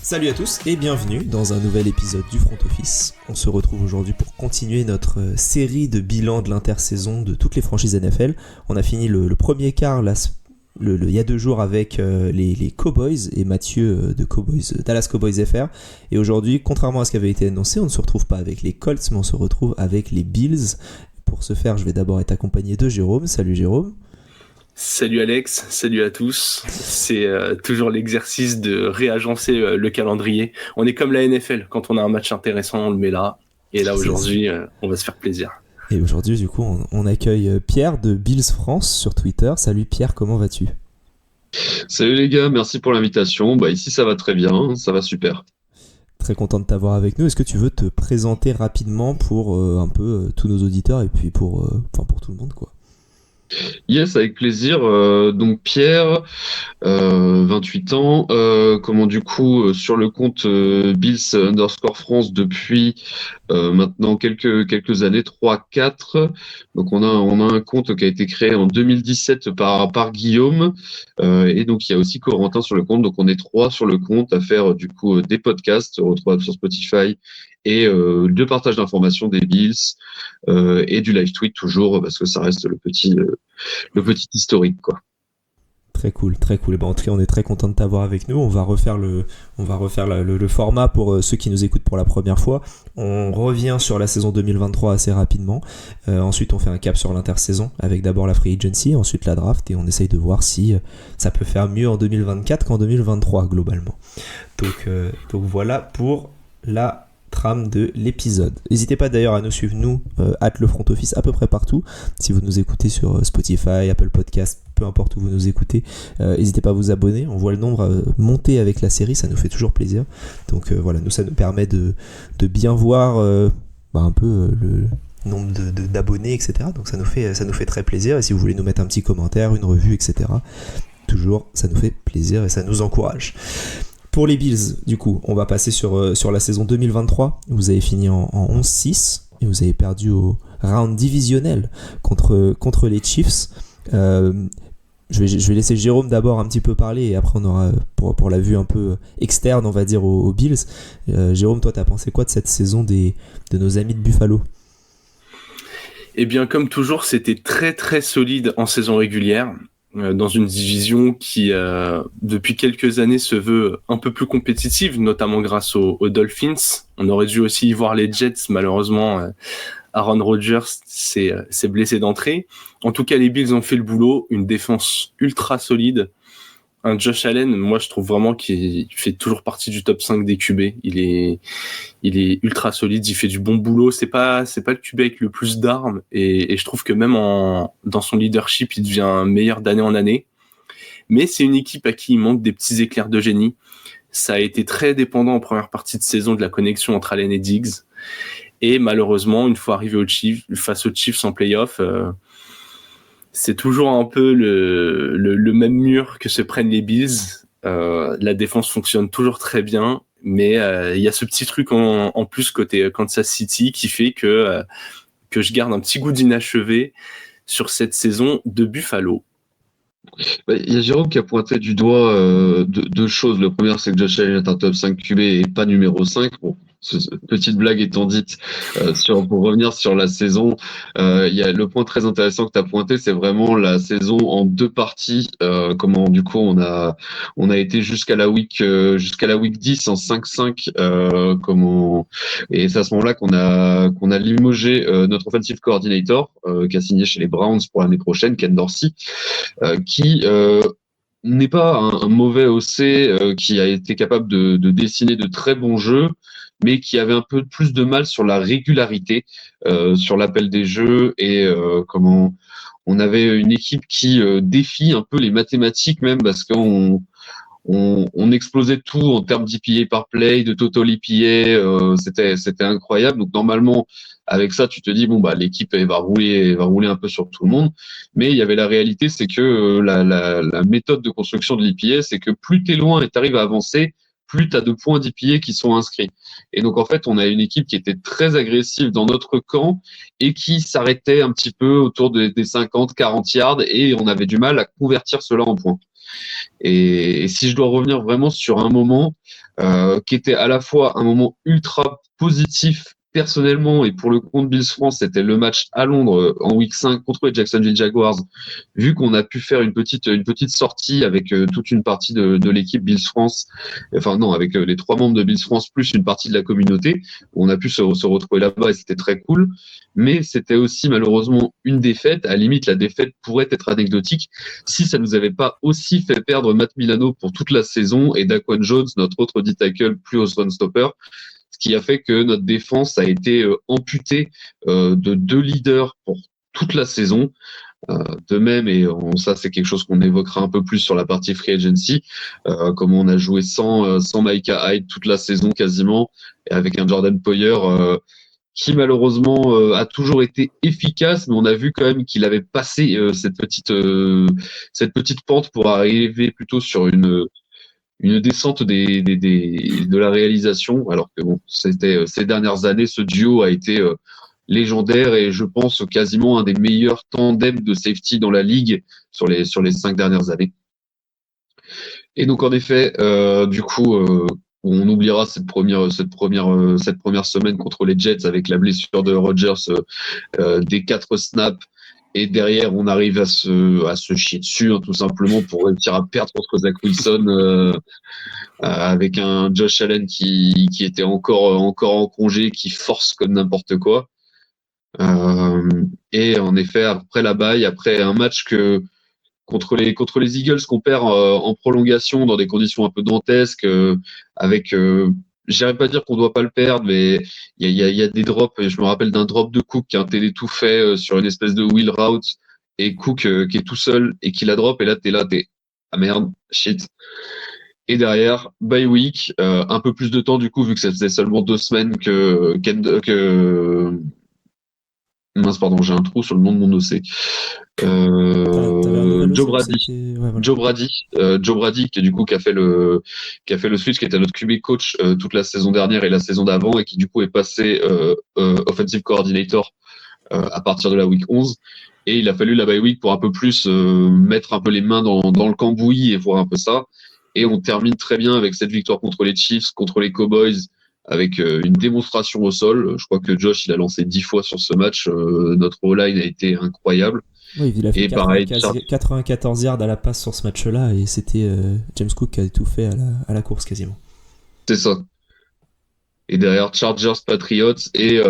Salut à tous et bienvenue dans un nouvel épisode du Front Office. On se retrouve aujourd'hui pour continuer notre série de bilan de l'intersaison de toutes les franchises NFL. On a fini le premier quart il y a 2 jours avec les Cowboys et Mathieu de Dallas Cowboys FR. Et aujourd'hui, contrairement à ce qui avait été annoncé, on ne se retrouve pas avec les Colts, mais on se retrouve avec les Bills. Pour ce faire, je vais d'abord être accompagné de Jérôme. Salut Jérôme. Salut Alex, salut à tous. C'est toujours l'exercice de réagencer le calendrier. On est comme la NFL, quand on a un match intéressant, on le met là. Et là aujourd'hui, on va se faire plaisir. Et aujourd'hui, du coup, on accueille Pierre de Bills France sur Twitter. Salut Pierre, comment vas-tu ? Salut les gars, merci pour l'invitation. Ici ça va très bien, ça va super. Très content de t'avoir avec nous. Est-ce que tu veux te présenter rapidement pour un peu tous nos auditeurs et puis pour tout le monde, quoi ? Yes, avec plaisir. Donc Pierre, 28 ans, sur le compte Bills_France depuis maintenant quelques années, 3-4. Donc on a un compte qui a été créé en 2017 par Guillaume, et donc il y a aussi Corentin sur le compte. Donc on est 3 sur le compte à faire des podcasts retrouvables sur Spotify et de partage d'informations des Bills et du live tweet toujours parce que ça reste le petit historique, quoi. Très cool, très cool. Et en tout cas, on est très content de t'avoir avec nous. On va refaire le format pour ceux qui nous écoutent pour la première fois. On revient sur la saison 2023 assez rapidement. Ensuite, on fait un cap sur l'intersaison avec d'abord la free agency, ensuite la draft, et on essaye de voir si ça peut faire mieux en 2024 qu'en 2023 globalement. Donc voilà pour la trame de l'épisode. N'hésitez pas d'ailleurs à nous suivre, nous, le Front Office, à peu près partout. Si vous nous écoutez sur Spotify, Apple Podcast, peu importe où vous nous écoutez, n'hésitez pas à vous abonner. On voit le nombre monter avec la série, ça nous fait toujours plaisir. Donc voilà, nous, ça nous permet de bien voir un peu le nombre d'abonnés, etc. Donc ça nous fait très plaisir. Et si vous voulez nous mettre un petit commentaire, une revue, etc., toujours, ça nous fait plaisir et ça nous encourage. Pour les Bills, du coup, on va passer sur la saison 2023. Vous avez fini en 11-6 et vous avez perdu au round divisionnel contre les Chiefs. Je vais laisser Jérôme d'abord un petit peu parler et après on aura pour la vue un peu externe, on va dire, aux Bills. Jérôme, toi, t'as pensé quoi de cette saison de nos amis de Buffalo ? Eh bien, comme toujours, c'était très très solide en saison régulière. Dans une division qui, depuis quelques années, se veut un peu plus compétitive, notamment grâce aux Dolphins. On aurait dû aussi y voir les Jets, malheureusement. Aaron Rodgers s'est blessé d'entrée. En tout cas, les Bills ont fait le boulot, une défense ultra solide. Un Josh Allen, moi, je trouve vraiment qu'il fait toujours partie du top 5 des QB. Il est ultra solide, il fait du bon boulot. C'est pas le QB avec le plus d'armes. Et je trouve que même dans son leadership, il devient meilleur d'année en année. Mais c'est une équipe à qui il manque des petits éclairs de génie. Ça a été très dépendant en première partie de saison de la connexion entre Allen et Diggs. Et malheureusement, une fois arrivé face aux Chiefs en playoff, c'est toujours un peu le même mur que se prennent les Bills. La défense fonctionne toujours très bien, mais il y a ce petit truc en plus côté Kansas City qui fait que je garde un petit goût d'inachevé sur cette saison de Buffalo. Il y a Jérôme qui a pointé du doigt deux choses. Le premier, c'est que Josh Allen est un top 5 QB et pas numéro 5. Bon, petite blague étant dite, pour revenir sur la saison, il y a le point très intéressant que tu as pointé, c'est vraiment la saison en 2 parties. Comment du coup on a été jusqu'à la week 10 en 5-5. Et c'est à ce moment-là qu'on a limogé notre offensive coordinator qui a signé chez les Browns pour l'année prochaine, Ken Dorsey, qui n'est pas un mauvais OC, qui a été capable de dessiner de très bons jeux, mais qui avait un peu plus de mal sur la régularité, sur l'appel des jeux et on avait une équipe qui défie un peu les mathématiques même parce qu'on explosait tout en termes d'EPA par play, de total EPA, c'était incroyable. Donc normalement, avec ça, tu te dis l'équipe elle va rouler un peu sur tout le monde. Mais il y avait la réalité, c'est que la méthode de construction de l'EPA, c'est que plus t'es loin et t'arrives à avancer, plus tu as de points d'EPA qui sont inscrits. Et donc, en fait, on a une équipe qui était très agressive dans notre camp et qui s'arrêtait un petit peu autour des 50, 40 yards et on avait du mal à convertir cela en points. Et si je dois revenir vraiment sur un moment qui était à la fois un moment ultra positif personnellement et pour le compte Bills France, c'était le match à Londres en week 5 contre les Jacksonville Jaguars. Vu qu'on a pu faire une petite sortie avec toute une partie de l'équipe Bills France, enfin non, avec les 3 membres de Bills France plus une partie de la communauté, on a pu se retrouver là-bas et c'était très cool. Mais c'était aussi malheureusement une défaite. À la limite, la défaite pourrait être anecdotique si ça nous avait pas aussi fait perdre Matt Milano pour toute la saison et Daquan Jones, notre autre D-tackle plus au run stopper, ce qui a fait que notre défense a été amputée de 2 leaders pour toute la saison. De même, et ça c'est quelque chose qu'on évoquera un peu plus sur la partie free agency, comment on a joué sans Micah Hyde toute la saison quasiment, et avec un Jordan Poyer qui malheureusement a toujours été efficace, mais on a vu quand même qu'il avait passé cette petite pente pour arriver plutôt sur une descente de la réalisation, alors que bon, c'était ces dernières années, ce duo a été légendaire et je pense quasiment un des meilleurs tandems de safety dans la ligue sur les 5 dernières années. Et donc en effet, du coup, on oubliera cette première semaine contre les Jets avec la blessure de Rodgers des 4 snaps. Et derrière, on arrive à se chier dessus, hein, tout simplement, pour réussir à perdre contre Zach Wilson avec un Josh Allen qui était encore en congé, qui force comme n'importe quoi. Et en effet, après la bye, après un match contre les Eagles qu'on perd en prolongation dans des conditions un peu dantesques, avec j'irais pas dire qu'on doit pas le perdre, mais il y a des drops. Je me rappelle d'un drop de Cook qui a un TD tout fait sur une espèce de wheel route et Cook qui est tout seul et qui la drop et là t'es ah merde, shit. Et derrière, bye week, un peu plus de temps du coup vu que ça faisait seulement 2 semaines que mince pardon, j'ai un trou sur le nom de mon dossier. Joe Brady. Ouais, voilà. Joe Brady qui du coup qui a fait le switch, qui était notre QB coach toute la saison dernière et la saison d'avant et qui du coup est passé offensive coordinator à partir de la week 11 et il a fallu la bye week pour un peu plus mettre un peu les mains dans le cambouis et voir un peu ça et on termine très bien avec cette victoire contre les Chiefs, contre les Cowboys avec une démonstration au sol. Je crois que Josh il a lancé 10 fois sur ce match, notre O-line a été incroyable. Oui, il a fait 94 yards à la passe sur ce match-là et c'était James Cook qui a tout fait à la course quasiment. C'est ça. Et derrière Chargers, Patriots et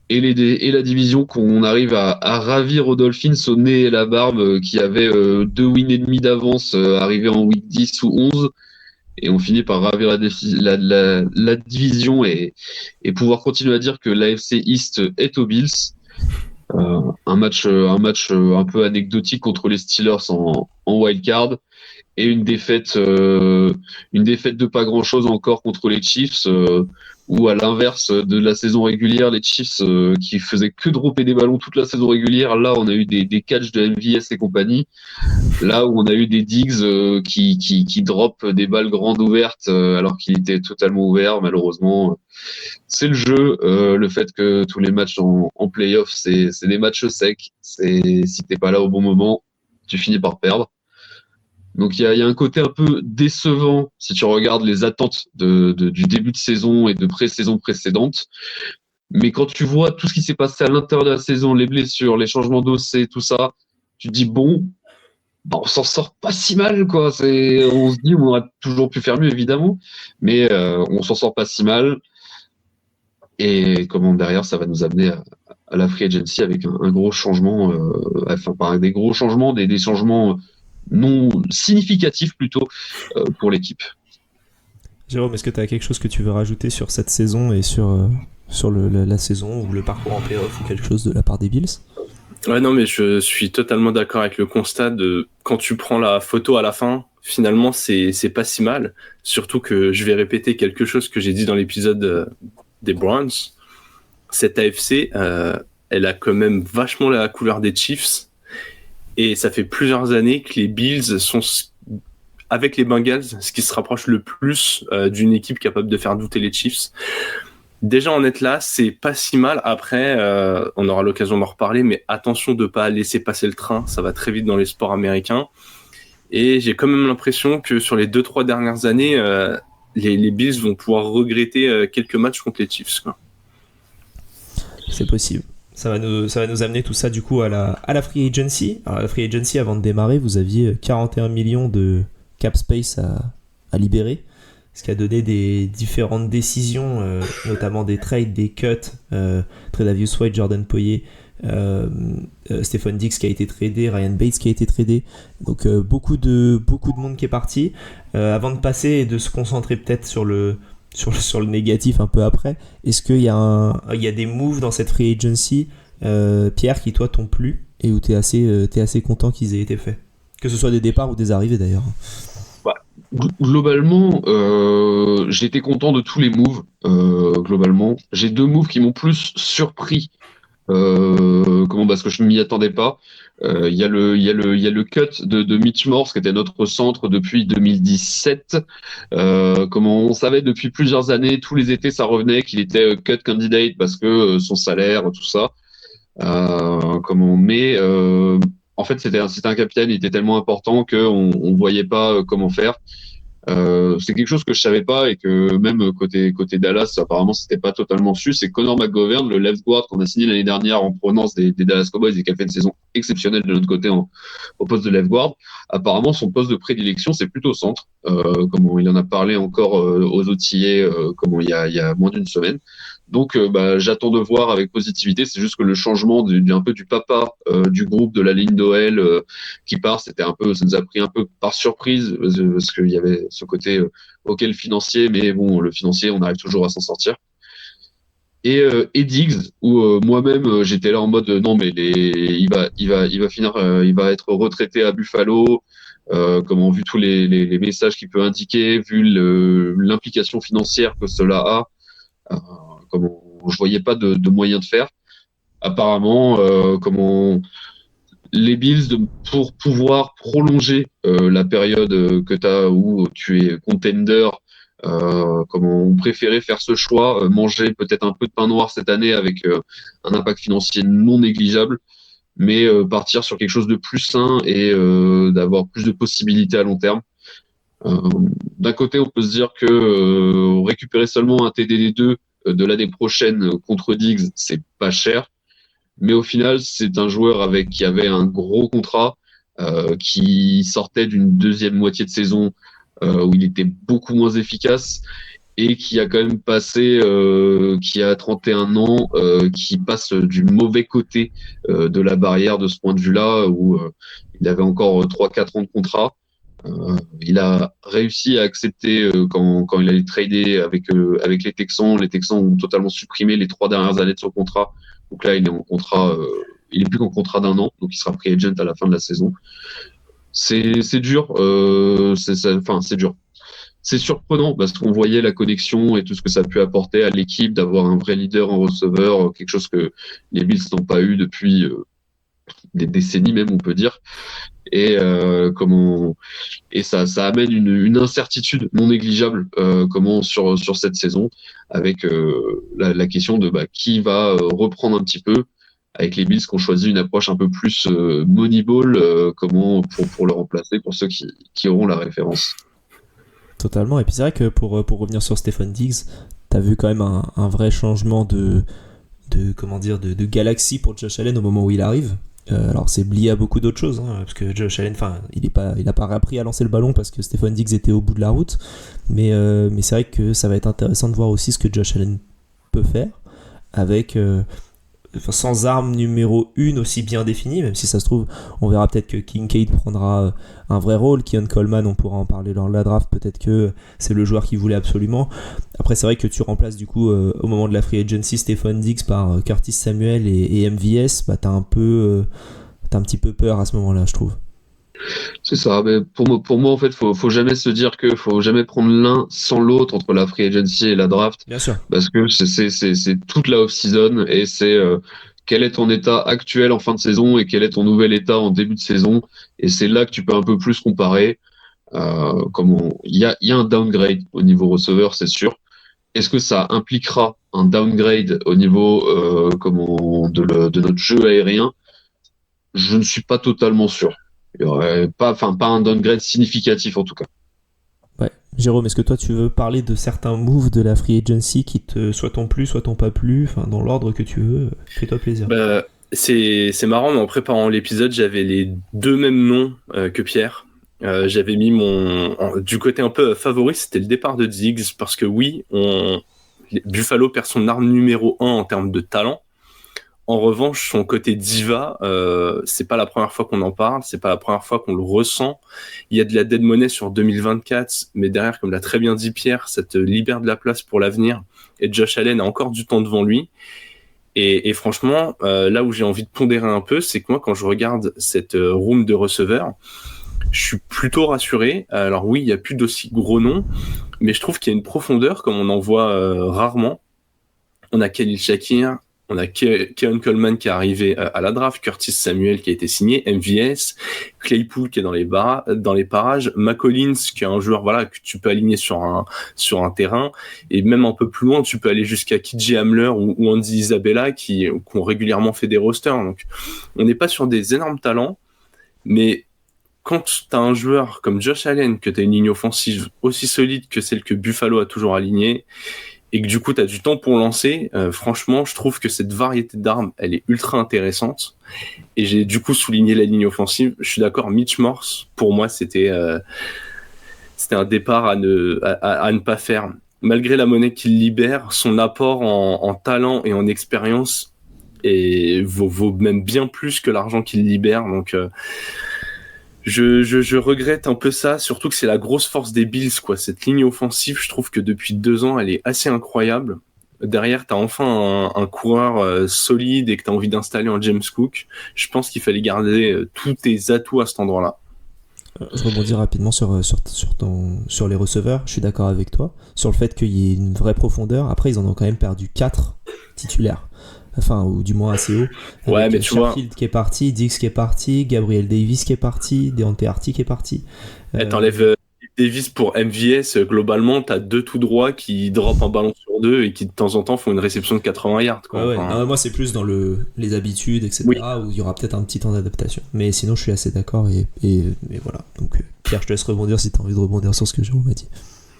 la division qu'on arrive à ravir aux Dolphins au nez et la barbe qui avait 2 wins et demi d'avance arrivés en week 10 ou 11 et on finit par ravir la division et pouvoir continuer à dire que l'AFC East est aux Bills. Un match un peu anecdotique contre les Steelers en wildcard et une défaite de pas grand chose encore contre les Chiefs où à l'inverse de la saison régulière, les Chiefs qui faisaient que dropper des ballons toute la saison régulière, là on a eu des catchs de MVS et compagnie, là où on a eu des Diggs qui droppent des balles grandes ouvertes alors qu'il était totalement ouvert. Malheureusement, c'est le jeu, le fait que tous les matchs en play-off c'est des matchs secs, si t'es pas là au bon moment, tu finis par perdre. Donc il y a un côté un peu décevant si tu regardes les attentes du début de saison et de pré-saison précédente. Mais quand tu vois tout ce qui s'est passé à l'intérieur de la saison, les blessures, les changements d'OC, tout ça, tu te dis bon, bah, on s'en sort pas si mal quoi. On se dit on aurait toujours pu faire mieux évidemment, mais on s'en sort pas si mal. Et comment derrière ça va nous amener à la free agency avec un gros changement, par des gros changements, des changements non significatif plutôt pour l'équipe. Jérôme, est-ce que tu as quelque chose que tu veux rajouter sur cette saison et sur la saison ou le parcours en playoff ou quelque chose de la part des Bills ? Ouais, non, mais je suis totalement d'accord avec le constat de quand tu prends la photo à la fin, finalement, c'est pas si mal. Surtout que je vais répéter quelque chose que j'ai dit dans l'épisode des Browns. Cette AFC, elle a quand même vachement la couleur des Chiefs. Et ça fait plusieurs années que les Bills sont, avec les Bengals, ce qui se rapproche le plus d'une équipe capable de faire douter les Chiefs. Déjà en être là, c'est pas si mal. Après, on aura l'occasion d'en reparler, mais attention de pas laisser passer le train. Ça va très vite dans les sports américains. Et j'ai quand même l'impression que sur les 2-3 dernières années, les Bills vont pouvoir regretter quelques matchs contre les Chiefs, quoi. C'est possible. Ça va nous amener tout ça du coup à la free agency. Alors la free agency, avant de démarrer, vous aviez 41 millions de cap space à libérer, ce qui a donné des différentes décisions, notamment des trades, des cuts, Tredavious White, Jordan Poyer, Stephon Diggs qui a été tradé, Ryan Bates qui a été tradé. Donc beaucoup de monde qui est parti. Avant de passer et de se concentrer peut-être sur le négatif un peu après, est-ce qu'il y a des moves dans cette free agency, Pierre, qui toi t'ont plu et où t'es assez content qu'ils aient été faits, que ce soit des départs ou des arrivées d'ailleurs? Globalement, j'ai été content de tous les moves. Globalement, j'ai 2 moves qui m'ont plus surpris. Parce que je ne m'y attendais pas. Il y a le cut de Mitch Morse, qui était notre centre depuis 2017. On savait depuis plusieurs années, tous les étés ça revenait qu'il était cut candidate parce que son salaire, tout ça. En fait c'était un capitaine, il était tellement important qu'on voyait pas comment faire. C'est quelque chose que je savais pas et que même côté Dallas, apparemment, c'était pas totalement su. C'est Connor McGovern, le left guard qu'on a signé l'année dernière en provenance des Dallas Cowboys et qui a fait une saison exceptionnelle de notre côté au poste de left guard. Apparemment, son poste de prédilection, c'est plutôt centre. Il en a parlé encore aux OTA, il y a moins d'une semaine. Donc, j'attends de voir avec positivité. C'est juste que le changement un peu du papa du groupe de la ligne d'OL qui part, ça nous a pris un peu par surprise parce qu'il y avait ce côté le financier, mais bon, le financier, on arrive toujours à s'en sortir. Et Diggs, où moi-même j'étais là en mode non mais il va finir, il va être retraité à Buffalo. Vu tous les messages qu'il peut indiquer, vu l'implication financière que cela a. Je voyais pas de moyen de faire. Apparemment, les Bills, pour pouvoir prolonger la période que tu as où tu es contender, on préférait faire ce choix, manger peut-être un peu de pain noir cette année avec un impact financier non négligeable, mais partir sur quelque chose de plus sain et d'avoir plus de possibilités à long terme. D'un côté, on peut se dire que récupérer seulement un TDD2 de l'année prochaine contre Diggs, c'est pas cher. Mais au final, c'est un joueur qui avait un gros contrat, qui sortait d'une deuxième moitié de saison où il était beaucoup moins efficace et qui a quand même qui a 31 ans, qui passe du mauvais côté de la barrière de ce point de vue-là, où il avait encore 3-4 ans de contrat. Il a réussi à accepter quand il allait trader avec les Texans. Les Texans ont totalement supprimé les 3 dernières années de son contrat. Donc là, il est en contrat, il est plus qu'en contrat d'1 an, donc il sera free agent à la fin de la saison. C'est dur, c'est dur. C'est surprenant parce qu'on voyait la connexion et tout ce que ça a pu apporter à l'équipe d'avoir un vrai leader en receveur, quelque chose que les Bills n'ont pas eu depuis des décennies même, on peut dire. Et ça amène une incertitude non négligeable sur cette saison, avec la question de qui va reprendre un petit peu, avec les Bills qui ont choisi une approche un peu plus moneyball, pour le remplacer, pour ceux qui auront la référence. Totalement. Et puis c'est vrai que pour revenir sur Stephon Diggs, t'as vu quand même un vrai changement de galaxie pour Josh Allen au moment où il arrive. Alors c'est lié à beaucoup d'autres choses, parce que Josh Allen, il a pas appris à lancer le ballon parce que Stephon Diggs était au bout de la route, mais c'est vrai que ça va être intéressant de voir aussi ce que Josh Allen peut faire avec sans arme numéro 1 aussi bien définie, même si ça se trouve, on verra peut-être que Kincaid prendra un vrai rôle. Keon Coleman, on pourra en parler lors de la draft, peut-être que c'est le joueur qu'il voulait absolument. Après, c'est vrai que tu remplaces du coup au moment de la free agency Stephon Diggs par Curtis Samuel et MVS, t'as un petit peu peur à ce moment-là, je trouve. C'est ça, mais pour moi en fait, faut jamais se dire que faut jamais prendre l'un sans l'autre entre la free agency et la draft. Bien sûr. Parce que c'est toute la off-season et c'est quel est ton état actuel en fin de saison et quel est ton nouvel état en début de saison, et c'est là que tu peux un peu plus comparer. Il y a un downgrade au niveau receveur, c'est sûr. Est-ce que ça impliquera un downgrade au niveau de notre jeu aérien? Je ne suis pas totalement sûr. Il y aurait pas un downgrade significatif en tout cas. Ouais. Jérôme, est-ce que toi tu veux parler de certains moves de la free agency qui te soit t'ont plu, soit t'ont pas plu, enfin dans l'ordre que tu veux, fais-toi plaisir. C'est marrant, mais en préparant l'épisode, j'avais les deux mêmes noms que Pierre. J'avais mis du côté un peu favori, c'était le départ de Diggs, parce que oui, Buffalo perd son arme numéro 1 en termes de talent. En revanche, son côté diva, c'est pas la première fois qu'on en parle, c'est pas la première fois qu'on le ressent. Il y a de la dead money sur 2024, mais derrière, comme l'a très bien dit Pierre, ça te libère de la place pour l'avenir. Et Josh Allen a encore du temps devant lui. Et franchement, là où j'ai envie de pondérer un peu, c'est que moi, quand je regarde cette room de receveurs, je suis plutôt rassuré. Alors oui, il y a plus d'aussi gros noms, mais je trouve qu'il y a une profondeur comme on en voit rarement. On a Khalil Shakir, on a Keon Coleman qui est arrivé à la draft, Curtis Samuel qui a été signé, MVS, Claypool qui est dans les parages, McCollins qui est un joueur que tu peux aligner sur un terrain, et même un peu plus loin tu peux aller jusqu'à KJ Hamler ou Andy Isabella qui ont régulièrement fait des rosters. Donc on n'est pas sur des énormes talents, mais quand tu as un joueur comme Josh Allen, que tu as une ligne offensive aussi solide que celle que Buffalo a toujours alignée, et que du coup tu as du temps pour lancer, franchement je trouve que cette variété d'armes elle est ultra intéressante. Et j'ai du coup souligné la ligne offensive. Je suis d'accord, Mitch Morse pour moi c'était un départ à ne pas faire. Malgré la monnaie qu'il libère, son apport en talent et en expérience vaut même bien plus que l'argent qu'il libère. Donc je regrette un peu ça, surtout que c'est la grosse force des Bills, quoi. Cette ligne offensive, je trouve que depuis 2 ans, elle est assez incroyable. Derrière, t'as enfin un coureur solide et que t'as envie d'installer en James Cook. Je pense qu'il fallait garder tous tes atouts à cet endroit-là. Je rebondis rapidement sur les receveurs. Je suis d'accord avec toi sur le fait qu'il y ait une vraie profondeur. Après, ils en ont quand même perdu 4 titulaires. Enfin, ou du moins assez haut. Ouais, mais tu vois. Sherfield qui est parti, Diggs qui est parti, Gabriel Davis qui est parti, Deontay Harty qui est parti. T'enlèves Davis pour MVS, globalement, t'as 2 tout droits qui dropent un ballon sur 2 et qui de temps en temps font une réception de 80 yards. Quoi. Ouais. Non, moi, c'est plus dans les habitudes, etc. Oui. Où il y aura peut-être un petit temps d'adaptation. Mais sinon, je suis assez d'accord et voilà. Donc, Pierre, je te laisse rebondir si t'as envie de rebondir sur ce que Jérôme m'a dit.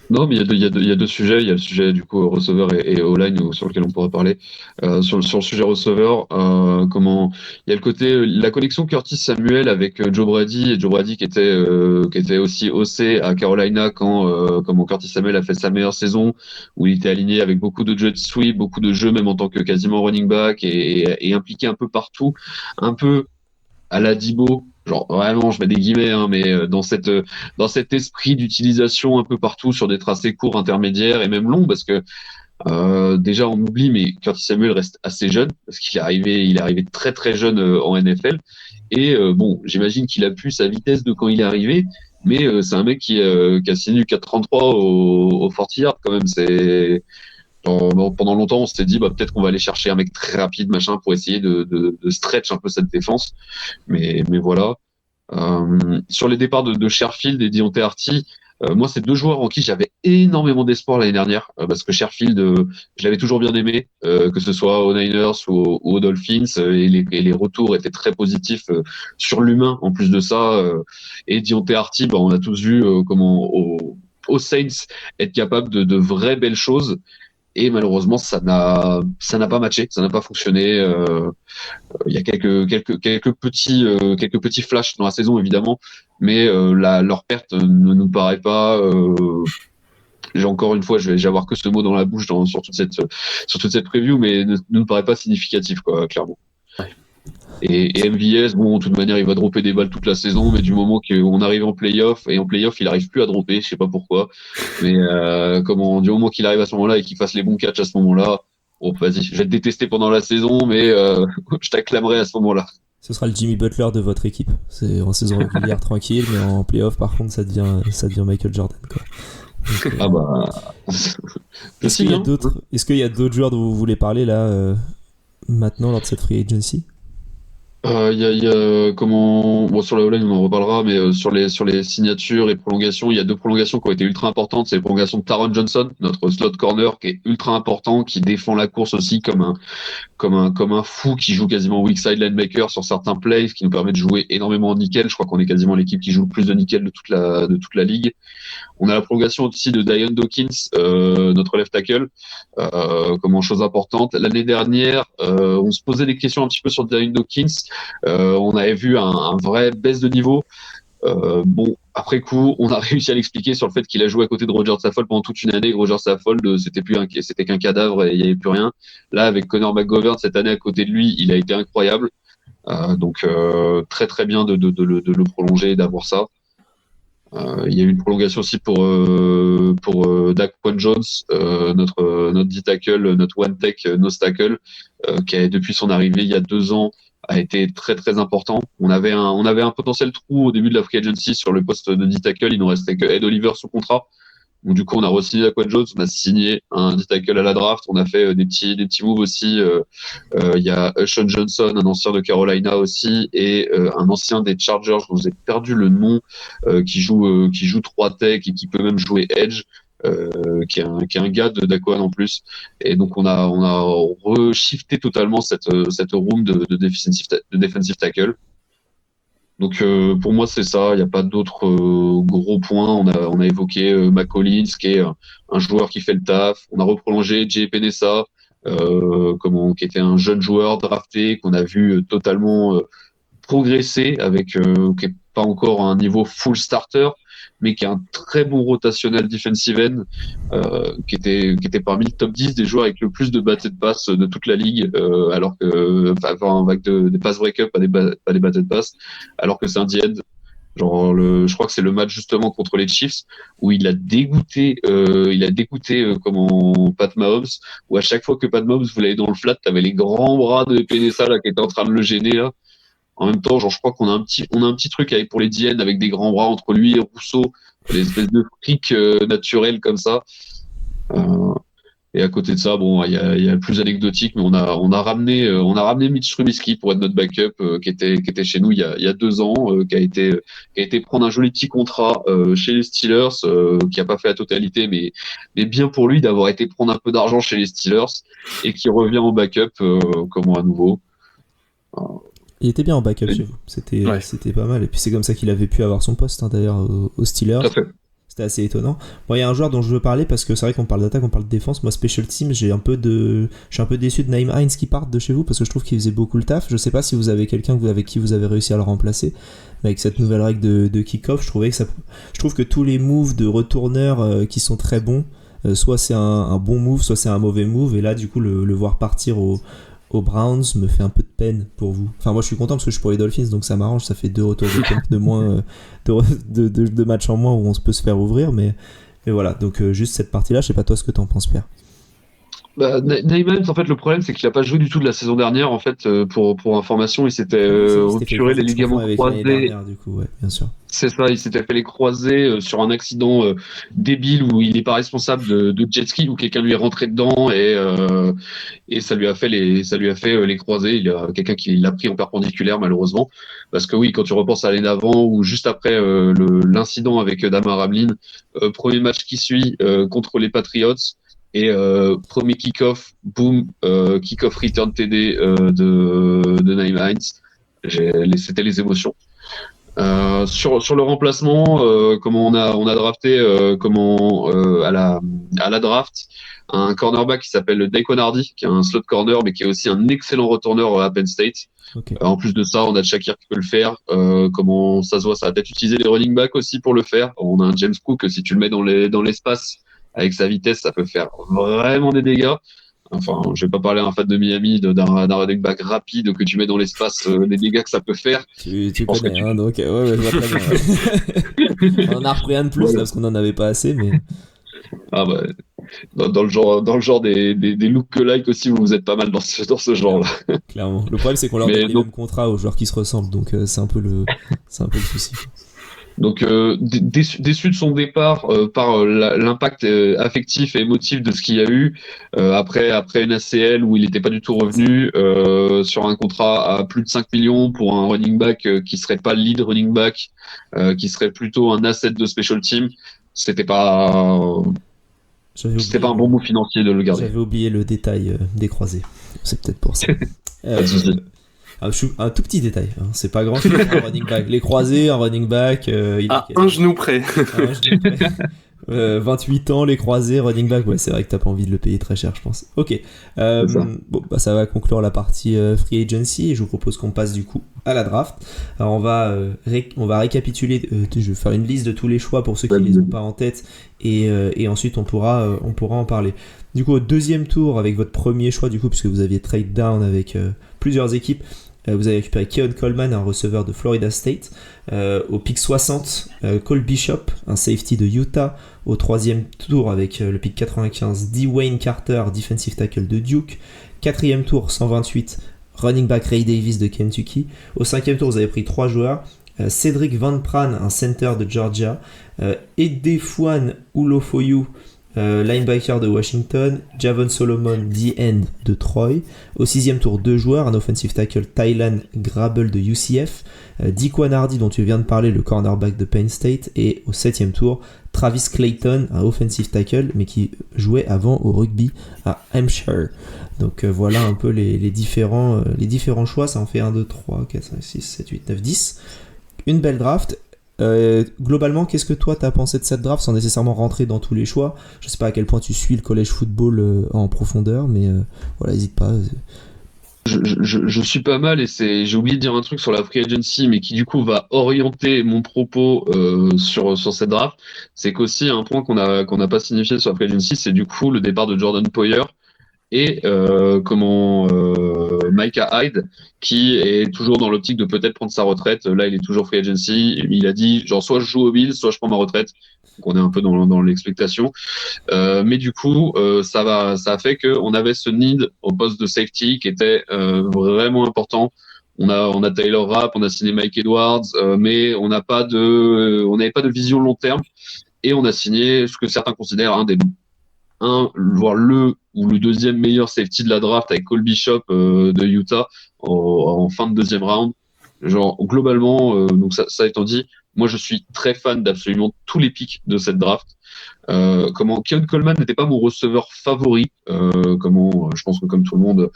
Non, mais il y a deux sujets. Il y a le sujet du coup receveur et O-line sur lequel on pourra parler. Sur le sujet receveur, il y a le côté la connexion Curtis Samuel avec Joe Brady et Joe Brady qui était aussi OC à Carolina quand Curtis Samuel a fait sa meilleure saison où il était aligné avec beaucoup de jet sweep, beaucoup de jeux même en tant que quasiment running back et impliqué un peu partout, un peu à la Dibo. Genre vraiment, je mets des guillemets, mais dans cet esprit d'utilisation un peu partout sur des tracés courts, intermédiaires et même longs, parce que déjà on oublie, mais Curtis Samuel reste assez jeune parce qu'il est arrivé très très jeune en NFL. Et bon, j'imagine qu'il a pu sa vitesse de quand il est arrivé, mais c'est un mec qui a signé du 4.33 au 40 yards quand même. C'est pendant longtemps, on s'était dit peut-être qu'on va aller chercher un mec très rapide, machin, pour essayer de stretch un peu cette défense. Mais voilà. Sur les départs de Sherfield et Deontay Harty, moi, c'est 2 joueurs en qui j'avais énormément d'espoir l'année dernière, parce que Sherfield, je l'avais toujours bien aimé, que ce soit aux Niners ou aux Dolphins, et les retours étaient très positifs sur l'humain en plus de ça. Et Deontay Harty, on a tous vu comment aux Saints être capable de vraies belles choses. Et malheureusement, ça n'a pas matché, ça n'a pas fonctionné. Il y a quelques petits flashs dans la saison évidemment, mais leur perte ne nous paraît pas. J'ai encore une fois, je vais avoir que ce mot dans la bouche sur toute cette preview, mais ne nous paraît pas significatif, quoi, clairement. Ouais. Et MVS, de toute manière, il va dropper des balles toute la saison, mais du moment qu'on arrive en playoff, il arrive plus à dropper, je sais pas pourquoi, mais du moment qu'il arrive à ce moment-là et qu'il fasse les bons catchs à ce moment-là, vas-y, je vais te détester pendant la saison, mais je t'acclamerai à ce moment-là. Ce sera le Jimmy Butler de votre équipe. C'est en saison régulière tranquille, mais en playoff, par contre, ça devient Michael Jordan, quoi. Donc, Est-ce qu'il y a d'autres joueurs dont vous voulez parler là maintenant lors de cette free agency? Il y a comment bon, sur la O-line on en reparlera, mais sur les signatures et prolongations, il y a deux prolongations qui ont été ultra importantes. C'est la prolongation de Taron Johnson, notre slot corner, qui est ultra important, qui défend la course aussi comme un fou, qui joue quasiment weak side linebacker sur certains plays, ce qui nous permet de jouer énormément en nickel. Je crois qu'on est quasiment l'équipe qui joue le plus de nickel de toute la ligue. On a la prolongation aussi de Dion Dawkins, notre left tackle, comme chose importante. L'année dernière, on se posait des questions un petit peu sur Dion Dawkins. On avait vu un vrai baisse de niveau. Bon, après coup, on a réussi à l'expliquer sur le fait qu'il a joué à côté de Roger Saffold pendant toute une année. Roger Saffold, c'était qu'un cadavre et il n'y avait plus rien. Là, avec Connor McGovern cette année à côté de lui, il a été incroyable. Donc très très bien de le prolonger et d'avoir ça. Il y a eu une prolongation aussi pour Daquan Jones, notre D-tackle, notre one tech nose tackle, qui a depuis son arrivée il y a 2 ans a été très très important. On avait un potentiel trou au début de la free agency sur le poste de D-tackle. Il nous restait que Ed Oliver sous contrat. Donc du coup, on a re-signé Daquan Jones, on a signé un D-tackle à la draft, on a fait des petits moves aussi. Il y a Sean Johnson, un ancien de Carolina aussi, et un ancien des Chargers, je vous ai perdu le nom, qui joue 3 tech et qui peut même jouer edge. Qui est un gars de Daquan en plus, et donc on a reshifté totalement cette room de defensive tackle. Donc pour moi c'est ça, il n'y a pas d'autres gros points. On a évoqué McCollins qui est un joueur qui fait le taf. On a reprolongé Jay Penessa, qui était un jeune joueur drafté qu'on a vu totalement progresser qui est pas encore à un niveau full starter, mais qui est un très bon rotationnel defensive end, qui était parmi le top 10 des joueurs avec le plus de batted pass de toute la ligue, alors que avec des pass break-up, pas des batted pass, alors que c'est un D-end. Je crois que c'est le match justement contre les Chiefs où il a dégoûté Pat Mahomes, où à chaque fois que Pat Mahomes voulait aller dans le flat, t'avais les grands bras de Penessa là qui étaient en train de le gêner là. En même temps, je crois qu'on a un petit truc pour les DN avec des grands bras entre lui et Rousseau, des espèces de frics naturels comme ça. Et à côté de ça, bon, il y a le plus anecdotique, mais on a ramené Mitch Trubisky pour être notre backup, qui était chez nous il y a 2 ans, qui a été prendre un joli petit contrat chez les Steelers, qui a pas fait la totalité, mais bien pour lui d'avoir été prendre un peu d'argent chez les Steelers et qui revient en backup à nouveau. Il était bien en backup chez vous, c'était pas mal. Et puis c'est comme ça qu'il avait pu avoir son poste d'ailleurs aux Steelers. Tout à fait. C'était assez étonnant. Bon, il y a un joueur dont je veux parler parce que c'est vrai qu'on parle d'attaque, on parle de défense. Moi, Special Team, je suis un peu déçu de Nyheim Hines qui parte de chez vous parce que je trouve qu'il faisait beaucoup le taf. Je sais pas si vous avez quelqu'un avec qui vous avez réussi à le remplacer. Mais avec cette nouvelle règle de kick-off, je trouve que tous les moves de retourneurs qui sont très bons, soit c'est un bon move, soit c'est un mauvais move. Et là, du coup, le voir partir aux Browns me fait un peu de peine pour vous. Enfin, moi je suis content parce que je suis pour les Dolphins, donc ça m'arrange, ça fait 2 retours de moins, de matchs en moins où on peut se faire ouvrir, mais voilà, donc juste cette partie-là, je sais pas toi ce que t'en penses, Pierre. Nyheim, en fait, le problème, c'est qu'il a pas joué du tout de la saison dernière. En fait, pour information, il s'était rupturé les ligaments croisés. Du coup, ouais, bien sûr. C'est ça, il s'était fait les croisés sur un accident débile où il n'est pas responsable de jet ski, où quelqu'un lui est rentré dedans et ça lui a fait les croisés. Il y a quelqu'un qui l'a pris en perpendiculaire, malheureusement. Parce que oui, quand tu repenses à l'année d'avant ou juste après l'incident avec Damar Hamlin, premier match qui suit contre les Patriots. Et premier kick-off, boom, kick-off return TD de Nyheim Hines. C'était les émotions. Sur le remplacement, comment on a drafté à la draft un cornerback qui s'appelle Daquan Hardy, qui est un slot corner mais qui est aussi un excellent retourneur à Penn State. Okay. En plus de ça, on a Shakir qui peut le faire. Comment ça se voit, ça va peut-être utiliser les running backs aussi pour le faire. On a un James Cook, si tu le mets dans l'espace avec sa vitesse, ça peut faire vraiment des dégâts. Enfin, je vais pas parler à un fan de Miami d'un running back rapide que tu mets dans l'espace, les dégâts que ça peut faire. Tu connais, hein, donc ouais, je vois très bien. On en a repris un de plus là parce qu'on en avait pas assez, mais. Ah bah, dans le genre des look-alike aussi, vous êtes pas mal dans ce genre-là. Clairement. Le problème c'est qu'on leur donne les mêmes contrats aux joueurs qui se ressemblent, donc c'est un peu le souci. Donc déçu de son départ par l'impact affectif et émotif de ce qu'il y a eu après une ACL où il n'était pas du tout revenu sur un contrat à plus de 5 millions pour un running back qui serait pas le lead running back, qui serait plutôt un asset de special team. C'était pas un bon mot financier de le garder. J'avais oublié le détail des croisés. C'est peut-être pour ça. Pas de souci. Un tout petit détail, hein. C'est pas grand chose. Un running back, les croisés, un running back. Un genou près. 28 ans, les croisés, running back. Ouais, c'est vrai que t'as pas envie de le payer très cher, je pense. Ok. Bon, bah, ça va conclure la partie free agency et je vous propose qu'on passe du coup à la draft. Alors on va récapituler. Je vais faire une liste de tous les choix pour ceux qui les ont pas en tête et ensuite on pourra en parler. Du coup, au deuxième tour avec votre premier choix, du coup, puisque vous aviez trade down avec plusieurs équipes. Vous avez récupéré Keon Coleman, un receveur de Florida State. Au pick 60, Cole Bishop, un safety de Utah. Au troisième tour, avec le pick 95, Dwayne Carter, defensive tackle de Duke. Quatrième tour, 128, running back Ray Davis de Kentucky. Au cinquième tour, vous avez pris 3 joueurs. Cedric Van Pran, un center de Georgia. Edefouane Ulofoyu, linebacker de Washington, Javon Solomon, D-end de Troy. Au sixième tour, 2 joueurs, un offensive tackle Tylan Grable de UCF, Diquan Hardy dont tu viens de parler, le cornerback de Penn State, et au septième tour, Travis Clayton, un offensive tackle mais qui jouait avant au rugby à Hampshire. Donc voilà un peu les différents choix, ça en fait 1, 2, 3, 4, 5, 6, 7, 8, 9, 10. Une belle draft. Globalement, qu'est-ce que toi t'as pensé de cette draft sans nécessairement rentrer dans tous les choix? Je sais pas à quel point tu suis le college football en profondeur, mais voilà, n'hésite pas. Je suis pas mal et j'ai oublié de dire un truc sur la free agency, mais qui du coup va orienter mon propos sur cette draft. C'est qu'aussi un point qu'on n'a pas signifié sur la free agency, c'est du coup le départ de Jordan Poyer et Micah Hyde qui est toujours dans l'optique de peut-être prendre sa retraite. Là, il est toujours free agency. Il a dit genre soit je joue au Bills, soit je prends ma retraite. Donc on est un peu dans l'expectation. Mais du coup, ça a fait qu'on avait ce need au poste de safety qui était vraiment important. On a Taylor Rapp, on a signé Mike Edwards, mais on n'avait pas de vision long terme. Et on a signé ce que certains considèrent voire le ou le deuxième meilleur safety de la draft avec Cole Bishop de Utah en fin de deuxième round. Genre globalement, donc ça étant dit, moi je suis très fan d'absolument tous les picks de cette draft. Keon Coleman n'était pas mon receveur favori, je pense que comme tout le monde.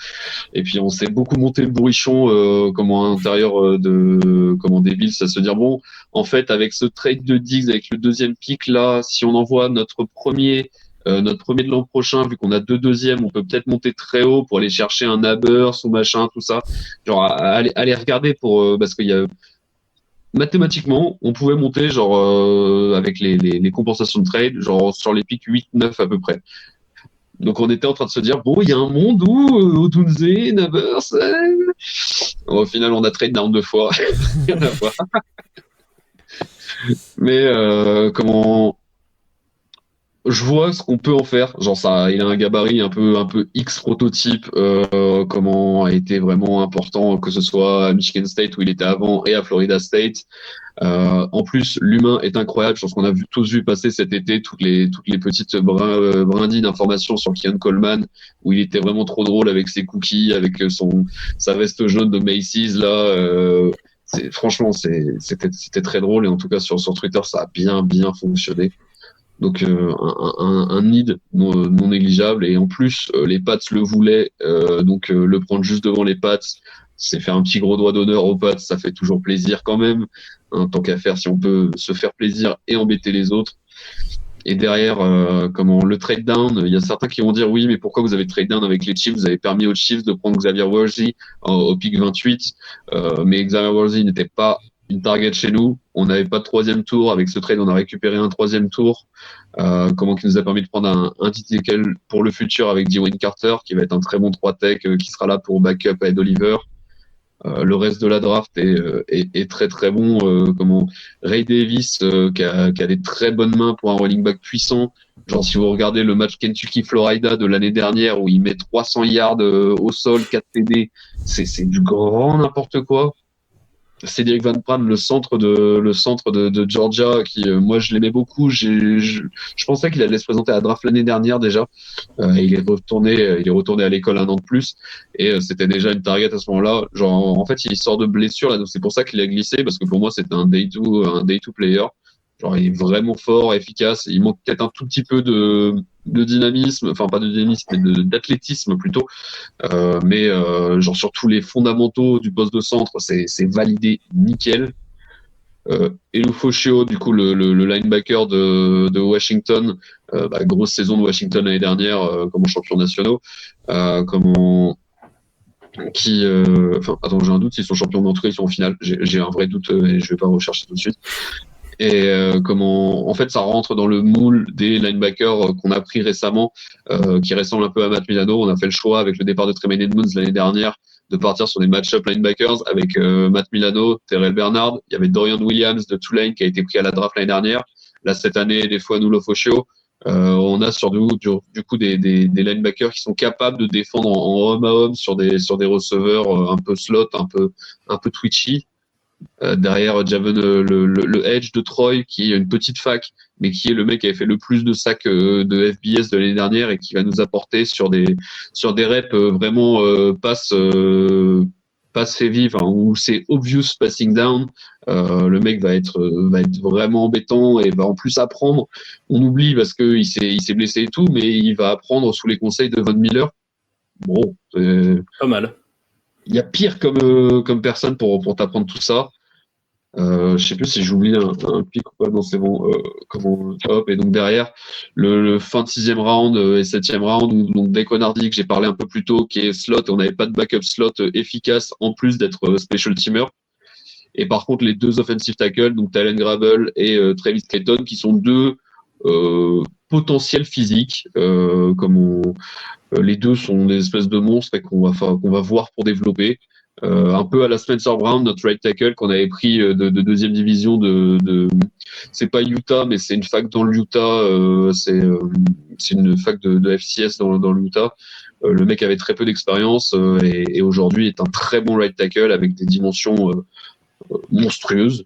Et puis on s'est beaucoup monté le bourrichon à l'intérieur des Bills, à se dire bon, en fait avec ce trade de Diggs avec le deuxième pick là, si on envoie notre premier de l'an prochain, vu qu'on a 2 deuxièmes, on peut peut-être monter très haut pour aller chercher un Nabers ou machin, tout ça. Genre, aller regarder parce qu'il y a mathématiquement, on pouvait monter avec les compensations de trade, genre sur les pics 8-9 à peu près. Donc on était en train de se dire bon, il y a un monde où Odunze, Nabers. Au final, on a trade down 2 fois. Rien à voir. Mais je vois ce qu'on peut en faire. Genre ça, il a un gabarit un peu X prototype. Comment a été vraiment important, que ce soit à Michigan State où il était avant et à Florida State. En plus, l'humain est incroyable. Je pense qu'on a tous vu passer cet été toutes les petites brindilles d'informations sur Keon Coleman où il était vraiment trop drôle avec ses cookies, avec sa veste jaune de Macy's là. Franchement, c'était très drôle et en tout cas sur Twitter, ça a bien fonctionné. Donc un need non négligeable et en plus les Pats le voulaient, donc le prendre juste devant les Pats, c'est faire un petit gros doigt d'honneur aux Pats, ça fait toujours plaisir quand même, hein, tant qu'à faire si on peut se faire plaisir et embêter les autres. Et derrière, le trade down, il y a certains qui vont dire oui, mais pourquoi vous avez trade down avec les Chiefs? Vous avez permis aux Chiefs de prendre Xavier Worthy au pick 28, mais Xavier Worthy n'était pas une target chez nous. On n'avait pas de 3e tour. Avec ce trade, on a récupéré un 3e tour. Qui nous a permis de prendre un ticket pour le futur avec Dwayne Carter, qui va être un très bon 3-tech, qui sera là pour backup à Ed Oliver. Le reste de la draft est très très bon. Ray Davis, qui a des très bonnes mains pour un running back puissant. Genre si vous regardez le match Kentucky-Florida de l'année dernière où il met 300 yards au sol, 4 TD, c'est du grand n'importe quoi. Cédric Van Pran, le centre de Georgia, qui moi je l'aimais beaucoup. Je pensais qu'il allait se présenter à la draft l'année dernière déjà. Il est retourné à l'école un an de plus et c'était déjà une target à ce moment-là. Genre en fait il sort de blessure là, donc c'est pour ça qu'il a glissé parce que pour moi c'était un day two player. Genre il est vraiment fort, efficace. Il manque peut-être un tout petit peu de dynamisme, enfin pas de dynamisme, mais d'athlétisme plutôt. Mais genre sur tous les fondamentaux du poste de centre, c'est validé nickel. Elufosio, du coup le linebacker de Washington, grosse saison de Washington l'année dernière comme champion nationaux, attends, j'ai un doute s'ils sont champions, mais en tout cas ils sont en finale. J'ai un vrai doute et je vais pas rechercher tout de suite. Et en fait, ça rentre dans le moule des linebackers qu'on a pris récemment, qui ressemblent un peu à Matt Milano. On a fait le choix avec le départ de Tremaine Edmonds l'année dernière de partir sur des match-up linebackers avec Matt Milano, Terrell Bernard. Il y avait Dorian Williams de Tulane qui a été pris à la draft l'année dernière. Là, cette année, des fois, Ulofosio. On a du coup des linebackers qui sont capables de défendre en homme à homme sur des receveurs un peu slot, un peu twitchy. Derrière Javen, le Edge de Troy, qui est une petite fac, mais qui est le mec qui avait fait le plus de sacs de FBS de l'année dernière et qui va nous apporter sur des reps vraiment pass heavy, où c'est obvious passing down. Le mec va être vraiment embêtant et va en plus apprendre. On oublie parce qu'il s'est blessé et tout, mais il va apprendre sous les conseils de Von Miller. Bon, pas mal. Il y a pire comme personne pour t'apprendre tout ça. Je sais plus si j'oublie un pic ou pas. Non, c'est bon. Hop, et donc derrière le fin de 6e round et 7e round, où donc Decon Hardy que j'ai parlé un peu plus tôt, qui est slot, on n'avait pas de backup slot efficace en plus d'être special teamer. Et par contre les deux offensive tackles, donc Talen Grable et Travis Clayton, qui sont deux potentiels physiques, les deux sont des espèces de monstres et qu'on va voir pour développer. Un peu à la Spencer Brown, notre right tackle qu'on avait pris de deuxième division c'est pas Utah, mais c'est une fac dans l'Utah, c'est une fac de FCS dans l'Utah. Le mec avait très peu d'expérience et aujourd'hui est un très bon right tackle avec des dimensions monstrueuses.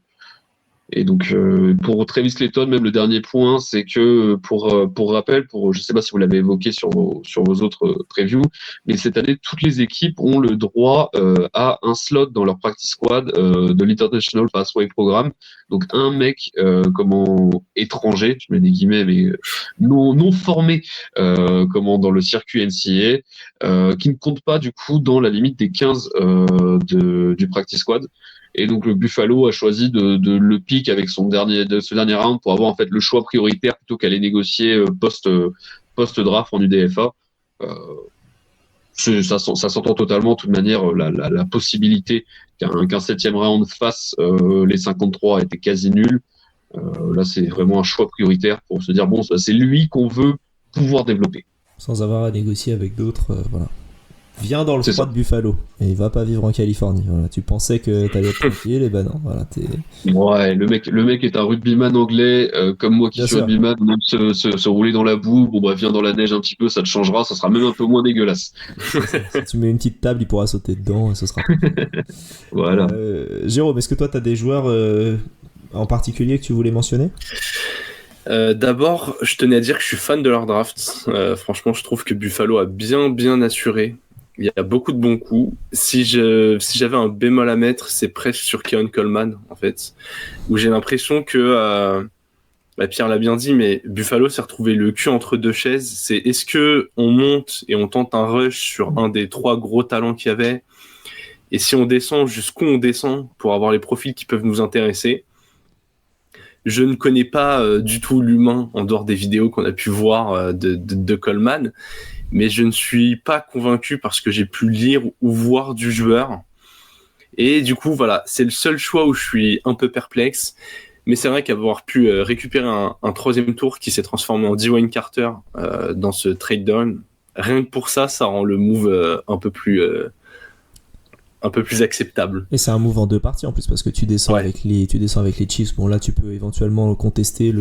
Et donc pour Travis Clayton, même le dernier point, c'est que pour rappel, je sais pas si vous l'avez évoqué sur vos autres previews, mais cette année toutes les équipes ont le droit à un slot dans leur practice squad de l'International Pathway Programme. Donc un mec étranger, je mets des guillemets, mais non formé dans le circuit NCAA, qui ne compte pas du coup dans la limite des 15 du practice squad. Et donc le Buffalo a choisi de le pick avec ce dernier round pour avoir en fait le choix prioritaire plutôt qu'aller négocier post draft en UDFA. Ça s'entend totalement. De toute manière, la possibilité qu'un 7e round fasse les 53 était quasi nulle. Là, c'est vraiment un choix prioritaire pour se dire bon, c'est lui qu'on veut pouvoir développer. Sans avoir à négocier avec d'autres, voilà. Viens dans le froid de Buffalo et va pas vivre en Californie. Voilà, tu pensais que t'allais être tranquille, et ben non, voilà, Ouais, le mec est un rugbyman anglais, comme moi qui suis rugbyman, même se rouler dans la boue, viens dans la neige un petit peu, ça te changera, ça sera même un peu moins dégueulasse. Si tu mets une petite table, il pourra sauter dedans et ce sera Voilà. Jérôme, est-ce que toi t'as des joueurs en particulier que tu voulais mentionner ? D'abord, je tenais à dire que je suis fan de leur draft. Franchement, je trouve que Buffalo a bien assuré. Il y a beaucoup de bons coups. Si j'avais un bémol à mettre, c'est presque sur Keon Coleman, en fait, où j'ai l'impression que Pierre l'a bien dit, mais Buffalo s'est retrouvé le cul entre deux chaises. C'est est-ce que on monte et on tente un rush sur un des 3 gros talents qu'il y avait, et si on descend, jusqu'où on descend pour avoir les profils qui peuvent nous intéresser. Je ne connais pas du tout l'humain en dehors des vidéos qu'on a pu voir de Coleman, mais je ne suis pas convaincu parce que j'ai pu lire ou voir du joueur. Et du coup, voilà, c'est le seul choix où je suis un peu perplexe. Mais c'est vrai qu'avoir pu récupérer un 3e tour qui s'est transformé en Dwayne Carter dans ce trade down, rien que pour ça rend le move un peu plus un peu plus acceptable. Et c'est un move en 2 parties en plus, parce que tu descends Ouais. avec les Chiefs. Bon, là, tu peux éventuellement contester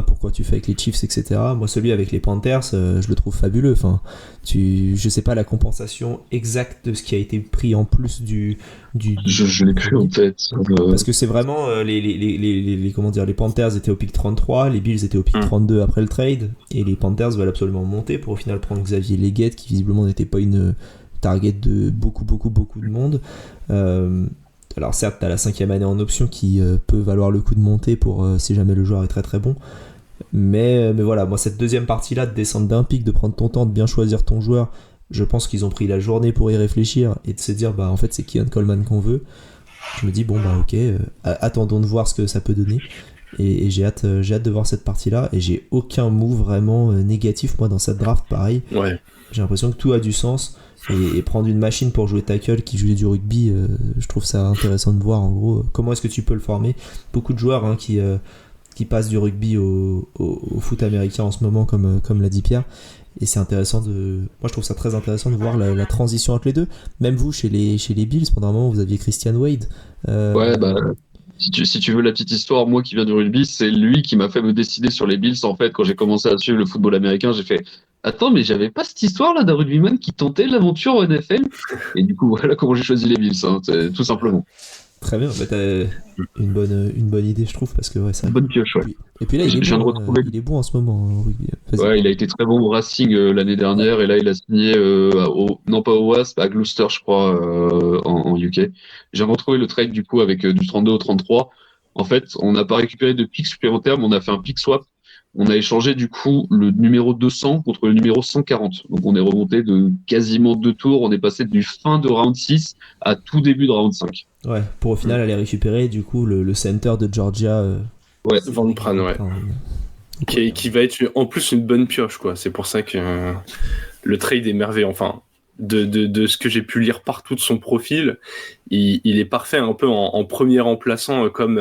pourquoi tu fais avec les Chiefs, etc. Moi, celui avec les Panthers, je le trouve fabuleux. Enfin, je sais pas la compensation exacte de ce qui a été pris en plus du Je l'ai plus en tête. parce que c'est vraiment comment dire, les Panthers étaient au pick 33, les Bills étaient au pick 32 après le trade, et les Panthers veulent absolument monter pour au final prendre Xavier Leggett, qui visiblement n'était pas une target de beaucoup de monde. Alors certes, t'as la 5e année en option qui peut valoir le coup de monter pour si jamais le joueur est très très bon. Mais voilà, moi cette deuxième partie-là, de descendre d'un pick, de prendre ton temps, de bien choisir ton joueur, je pense qu'ils ont pris la journée pour y réfléchir et de se dire, bah en fait c'est Keon Coleman qu'on veut. Je me dis, bon bah ok, attendons de voir ce que ça peut donner. Et j'ai hâte de voir cette partie-là. Et j'ai aucun move vraiment négatif, moi, dans cette draft, pareil. Ouais. J'ai l'impression que tout a du sens. Et prendre une machine pour jouer tackle qui joue du rugby, je trouve ça intéressant de voir en gros comment est-ce que tu peux le former. Beaucoup de joueurs qui passent du rugby au foot américain en ce moment, comme l'a dit Pierre. Et c'est intéressant moi je trouve ça très intéressant de voir la transition entre les deux. Même vous, chez les Bills, pendant un moment, vous aviez Christian Wade. Ouais, bah, si tu veux la petite histoire, moi qui viens du rugby, c'est lui qui m'a fait me décider sur les Bills. En fait, quand j'ai commencé à suivre le football américain, j'ai fait attends, mais j'avais pas cette histoire-là d'un rugbyman qui tentait l'aventure au NFL. Et du coup, voilà comment j'ai choisi les Bills, hein, tout simplement. Très bien, bah t'as une bonne idée, je trouve, parce que ouais, ça. Bonne pioche, ouais. Et puis là, il est bon en ce moment en rugby. Ouais, il a été très bon au Racing l'année dernière, et là il a signé non pas au Wasp, à Gloucester, je crois, en UK. J'ai retrouvé le trade du coup avec du 32 au 33. En fait, on n'a pas récupéré de pick supplémentaire, mais on a fait un pick swap. On a échangé du coup le numéro 200 contre le numéro 140. Donc on est remonté de quasiment 2 tours. On est passé du fin de round 6 à tout début de round 5. Ouais, pour au final aller récupérer du coup le center de Georgia. Ouais, Van Pran, ouais. Qui va être en plus une bonne pioche, quoi. C'est pour ça que le trade est merveilleux. Enfin, de ce que j'ai pu lire partout de son profil, il est parfait un peu en premier remplaçant, comme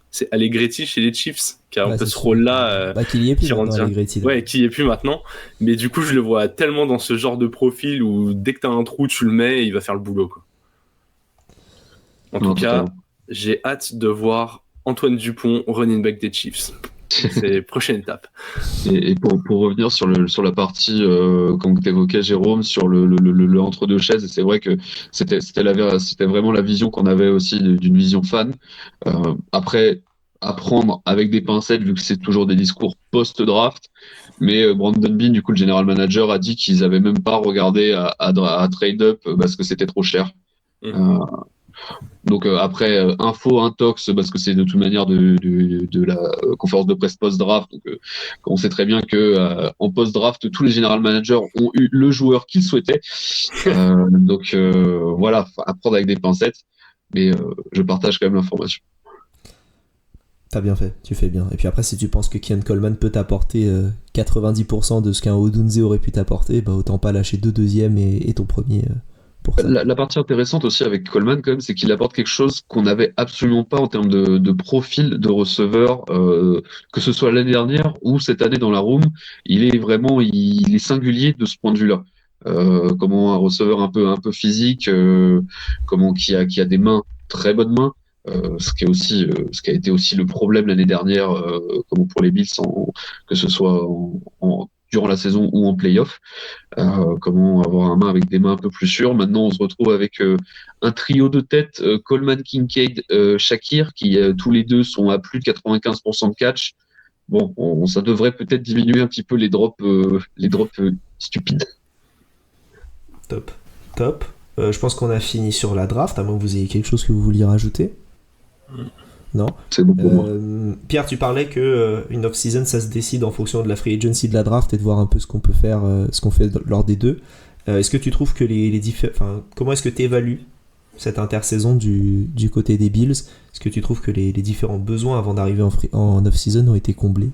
c'est Allegretti chez les Chiefs, qui a un peu ce rôle-là. Qu'il y ait plus maintenant, Allegretti. Ouais, qui y est plus maintenant. Mais du coup, je le vois tellement dans ce genre de profil où dès que t'as un trou, tu le mets et il va faire le boulot, quoi. En tout cas, j'ai hâte de voir Antoine Dupont, running back des Chiefs. C'est la prochaine étape. Et pour revenir sur la partie comme tu évoquais, Jérôme, sur le entre-deux chaises, c'est vrai que c'était vraiment la vision qu'on avait aussi d'une vision fan. Après, à prendre avec des pincettes, vu que c'est toujours des discours post-draft. Mais Brandon Beane, du coup, le general manager, a dit qu'ils n'avaient même pas regardé à trade-up parce que c'était trop cher. Donc après info intox parce que c'est de toute manière de la conférence de presse post-draft, donc on sait très bien que en post-draft tous les general managers ont eu le joueur qu'ils souhaitaient, donc voilà, à prendre avec des pincettes, mais je partage quand même l'information. T'as bien fait, tu fais bien. Et puis après, si tu penses que Keon Coleman peut t'apporter 90% de ce qu'un Odunze aurait pu t'apporter, bah autant pas lâcher 2 deuxièmes et ton premier. La partie intéressante aussi avec Coleman, quand même, c'est qu'il apporte quelque chose qu'on n'avait absolument pas en termes de profil de receveur, que ce soit l'année dernière ou cette année dans la room. Il est singulier de ce point de vue-là. Comment un receveur un peu physique, qui a des mains, très bonnes mains. Ce qui a été aussi le problème l'année dernière, comme pour les Bills, que ce soit durant la saison ou en playoff. Comment avoir un main avec des mains un peu plus sûres. Maintenant, on se retrouve avec un trio de tête, Coleman, Kincaid, Shakir, qui tous les deux sont à plus de 95% de catch. Bon, ça devrait peut-être diminuer un petit peu les drops stupides. Top. Je pense qu'on a fini sur la draft, à moins que vous ayez quelque chose que vous vouliez rajouter. Non. C'est bon pour moi. Pierre, tu parlais que une off-season, ça se décide en fonction de la free agency de la draft et de voir un peu ce qu'on peut faire, ce qu'on fait lors des deux. Est-ce que tu trouves que comment est-ce que tu évalues cette intersaison du côté des Bills? Est-ce que tu trouves que les différents besoins avant d'arriver en off-season ont été comblés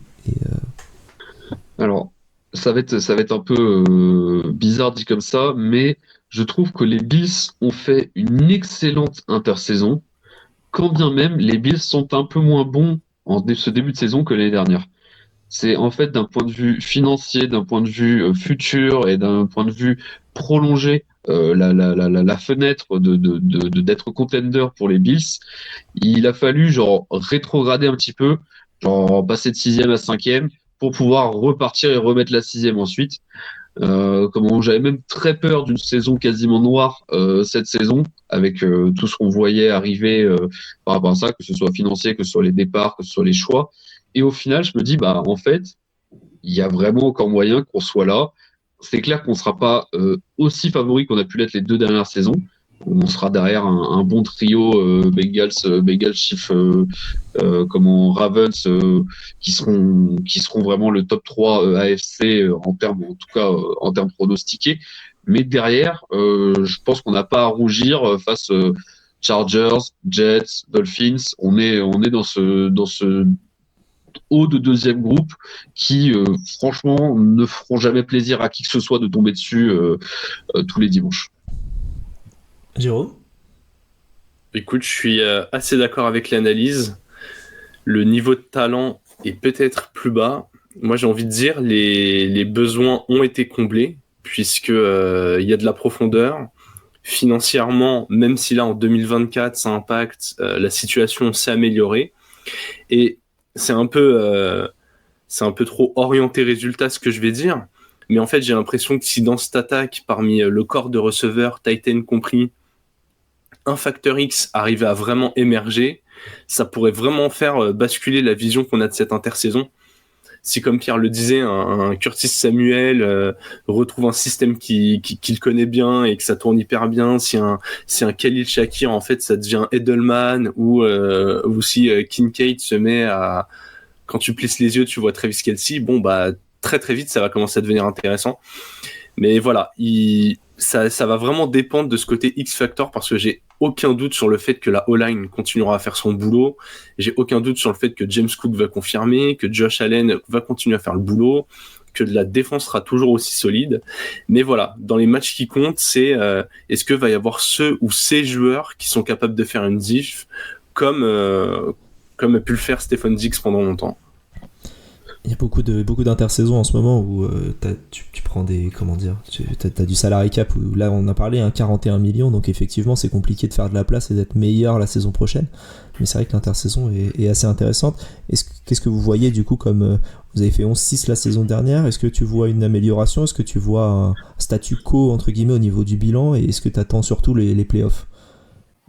Alors, ça va être un peu bizarre dit comme ça, mais je trouve que les Bills ont fait une excellente intersaison, quand bien même les Bills sont un peu moins bons en ce début de saison que l'année dernière. c'est en fait d'un point de vue financier, d'un point de vue futur et d'un point de vue prolongé, la fenêtre d'être contender pour les Bills, il a fallu genre rétrograder un petit peu, genre passer de sixième à cinquième pour pouvoir repartir et remettre la sixième ensuite. Comment j'avais même très peur d'une saison quasiment noire cette saison, avec tout ce qu'on voyait arriver par rapport à ça, que ce soit financier, que ce soit les départs, que ce soit les choix. Et au final, je me dis, bah en fait, il y a vraiment encore moyen qu'on soit là. C'est clair qu'on ne sera pas aussi favori qu'on a pu l'être les 2 dernières saisons. On sera derrière un bon trio Bengals, Chiefs, comment Ravens, qui seront vraiment le top 3 AFC en termes, en tout cas en termes pronostiqués. Mais derrière, je pense qu'on n'a pas à rougir face Chargers, Jets, Dolphins. On est dans ce haut de deuxième groupe qui, franchement, ne feront jamais plaisir à qui que ce soit de tomber dessus tous les dimanches. Jérôme? Écoute, je suis assez d'accord avec l'analyse. Le niveau de talent est peut-être plus bas. Moi, j'ai envie de dire les besoins ont été comblés puisque il y a de la profondeur. Financièrement, même si là en 2024 ça impacte, la situation s'est améliorée et c'est un peu trop orienté résultat ce que je vais dire. Mais en fait, j'ai l'impression que si dans cette attaque, parmi le corps de receveurs, Titan compris, un facteur X arrivait à vraiment émerger, ça pourrait vraiment faire basculer la vision qu'on a de cette intersaison. Si, comme Pierre le disait, un Curtis Samuel retrouve un système qu'il connaît bien et que ça tourne hyper bien, si un Khalil Shakir, en fait, ça devient Edelman, ou si Kincaid se met à... Quand tu plisses les yeux, tu vois Travis Kelce, bon, bah, très très vite, ça va commencer à devenir intéressant. Mais voilà, ça va vraiment dépendre de ce côté X-Factor parce que j'ai aucun doute sur le fait que la O-line continuera à faire son boulot. J'ai aucun doute sur le fait que James Cook va confirmer, que Josh Allen va continuer à faire le boulot, que la défense sera toujours aussi solide. Mais voilà, dans les matchs qui comptent, c'est est-ce que va y avoir ceux ou ces joueurs qui sont capables de faire une diff comme a pu le faire Stefon Diggs pendant longtemps. Il y a beaucoup d'intersaisons en ce moment où tu prends des... Comment dire, t'as du salary cap où là on a parlé, 41 millions, donc effectivement c'est compliqué de faire de la place et d'être meilleur la saison prochaine. Mais c'est vrai que l'intersaison est assez intéressante. Qu'est-ce que vous voyez du coup comme... vous avez fait 11-6 la saison dernière, est-ce que tu vois une amélioration? Est-ce que tu vois un statu quo entre guillemets au niveau du bilan? Et est-ce que tu attends surtout les playoffs?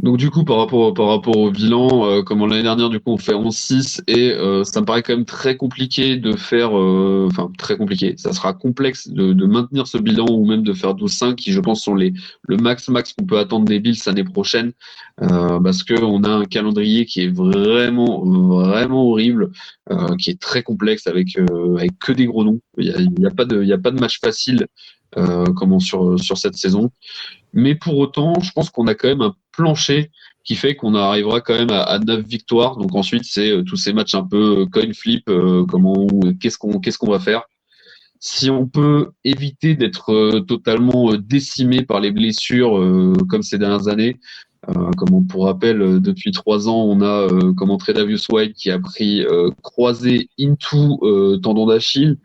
Donc du coup, par rapport au bilan, comme l'année dernière, du coup, on fait 11-6 et ça me paraît quand même très compliqué de faire, enfin très compliqué. Ça sera complexe de maintenir ce bilan ou même de faire 12-5, qui je pense sont le max qu'on peut attendre des Bills l'année prochaine, parce que on a un calendrier qui est vraiment horrible, qui est très complexe avec que des gros noms. Il y a pas de match facile sur cette saison. Mais pour autant, je pense qu'on a quand même un plancher qui fait qu'on arrivera quand même à 9 victoires. Donc ensuite, c'est tous ces matchs un peu coin flip, qu'est-ce qu'on va faire. Si on peut éviter d'être totalement décimé par les blessures comme ces dernières années, comme pour rappel, depuis 3 ans, on a Tredavious White qui a pris croisé into tendon d'Achille.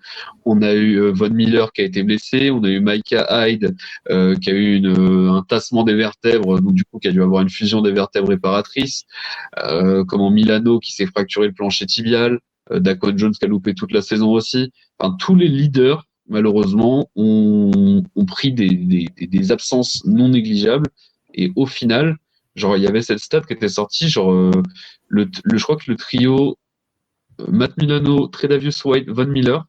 On a eu Von Miller qui a été blessé. On a eu Micah Hyde qui a eu un tassement des vertèbres, donc du coup qui a dû avoir une fusion des vertèbres réparatrices. Milano qui s'est fracturé le plancher tibial. Daquan Jones qui a loupé toute la saison aussi. Enfin, tous les leaders, malheureusement, ont pris des absences non négligeables. Et au final, genre, il y avait cette stat qui était sortie, genre, je crois que le trio Matt Milano, Tredavious White, Von Miller,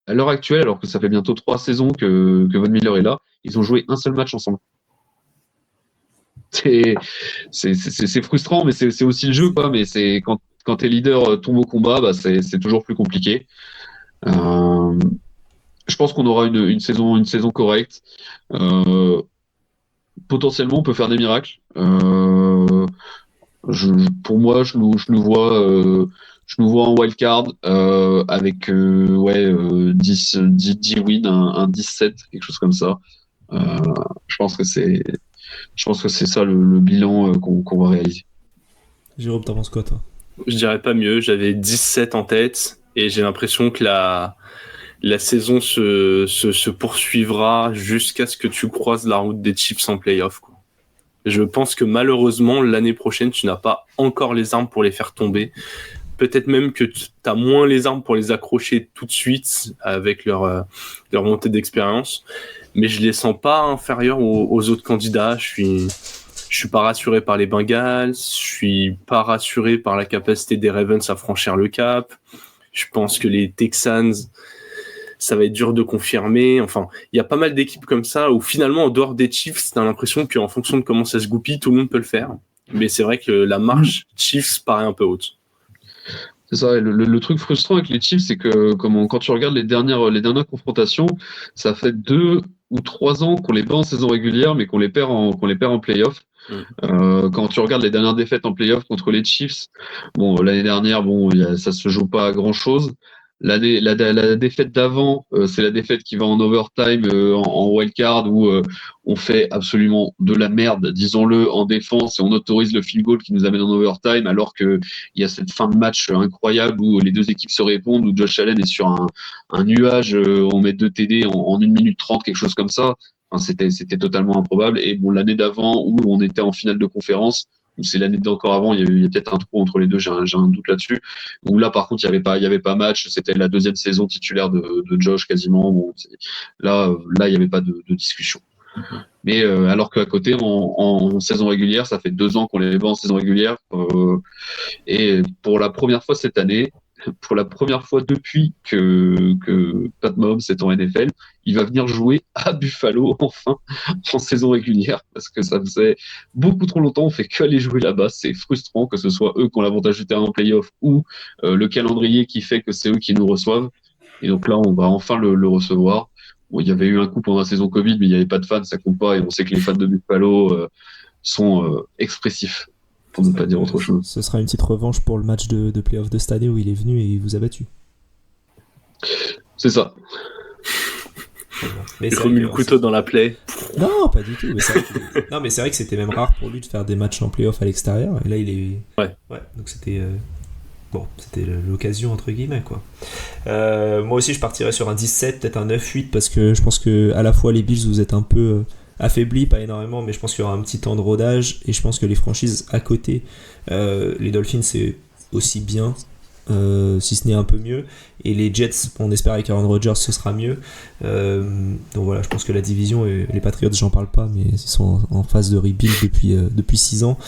à l'heure actuelle, alors que ça fait bientôt 3 saisons que Von Miller est là, ils ont joué un seul match ensemble. C'est frustrant, mais c'est aussi le jeu, quoi. Mais c'est quand tes leaders tombent au combat, bah, c'est toujours plus compliqué. Je pense qu'on aura une saison correcte. Potentiellement, on peut faire des miracles. Pour moi, je nous vois en wildcard avec 10 wins, un 17, quelque chose comme ça. Je pense que c'est ça le bilan qu'on va réaliser. Jérôme, t'en penses quoi toi? Je dirais pas mieux, j'avais 17 en tête. Et j'ai l'impression que la saison se poursuivra jusqu'à ce que tu croises la route des Chiefs en playoff, quoi. Je pense que malheureusement, l'année prochaine, tu n'as pas encore les armes pour les faire tomber. Peut-être même que tu as moins les armes pour les accrocher tout de suite avec leur montée d'expérience. Mais je les sens pas inférieurs aux autres candidats. Je suis pas rassuré par les Bengals. Je suis pas rassuré par la capacité des Ravens à franchir le cap. Je pense que les Texans, ça va être dur de confirmer. Enfin, il y a pas mal d'équipes comme ça où finalement, en dehors des Chiefs, t'as l'impression qu'en fonction de comment ça se goupille, tout le monde peut le faire. Mais c'est vrai que la marche Chiefs paraît un peu haute. C'est ça, et le truc frustrant avec les Chiefs, c'est que quand tu regardes les dernières confrontations, ça fait 2 ou 3 ans qu'on les bat en saison régulière, mais qu'on les perd en playoff. Quand tu regardes les dernières défaites en playoff contre les Chiefs, bon, l'année dernière, bon, ça se joue pas à grand chose. La défaite d'avant, c'est la défaite qui va en overtime, en wildcard, où on fait absolument de la merde, disons-le, en défense, et on autorise le field goal qui nous amène en overtime, alors qu'il y a cette fin de match incroyable où les deux équipes se répondent, où Josh Allen est sur un nuage, on met 2 TD en 1 minute 30, quelque chose comme ça. Enfin, c'était totalement improbable. Et bon, l'année d'avant, où on était en finale de conférence, ou c'est l'année d'encore avant, il y a peut-être un trou entre les deux, j'ai un doute là-dessus. Où là, par contre, il y avait pas match, c'était la 2e saison titulaire de Josh quasiment. Bon, là, il y avait pas de discussion. Mais alors qu'à côté, en saison régulière, ça fait 2 ans qu'on les bat en saison régulière. Et pour la première fois cette année, pour la première fois depuis que Pat Mahomes est en NFL, il va venir jouer à Buffalo enfin en saison régulière, parce que ça faisait beaucoup trop longtemps, on fait que aller jouer là-bas. C'est frustrant que ce soit eux qui ont l'avantage du terrain en playoff ou le calendrier qui fait que c'est eux qui nous reçoivent. Et donc là, on va enfin le recevoir. Bon, il y avait eu un coup pendant la saison Covid, mais il n'y avait pas de fans, ça compte pas, et on sait que les fans de Buffalo sont expressifs, pour ne pas dire autre chose. Ce sera une petite revanche pour le match de playoff de cette année où il est venu et il vous a battu. C'est ça. Mais il remue le couteau dans la plaie. Non, pas du tout. Mais c'est vrai que c'était même rare pour lui de faire des matchs en playoff à l'extérieur. Et là, il est. Ouais. Donc c'était. C'était l'occasion entre guillemets, quoi. Moi aussi, je partirais sur un 17, peut-être un 9-8, parce que je pense que à la fois les Bills, vous êtes un peu affaiblis, pas énormément, mais je pense qu'il y aura un petit temps de rodage, et je pense que les franchises à côté, les Dolphins, c'est aussi bien, si ce n'est un peu mieux, et les Jets, on espère avec Aaron Rodgers, ce sera mieux. Donc voilà, je pense que la division, et les Patriots, j'en parle pas, mais ils sont en phase de rebuild depuis 6 ans.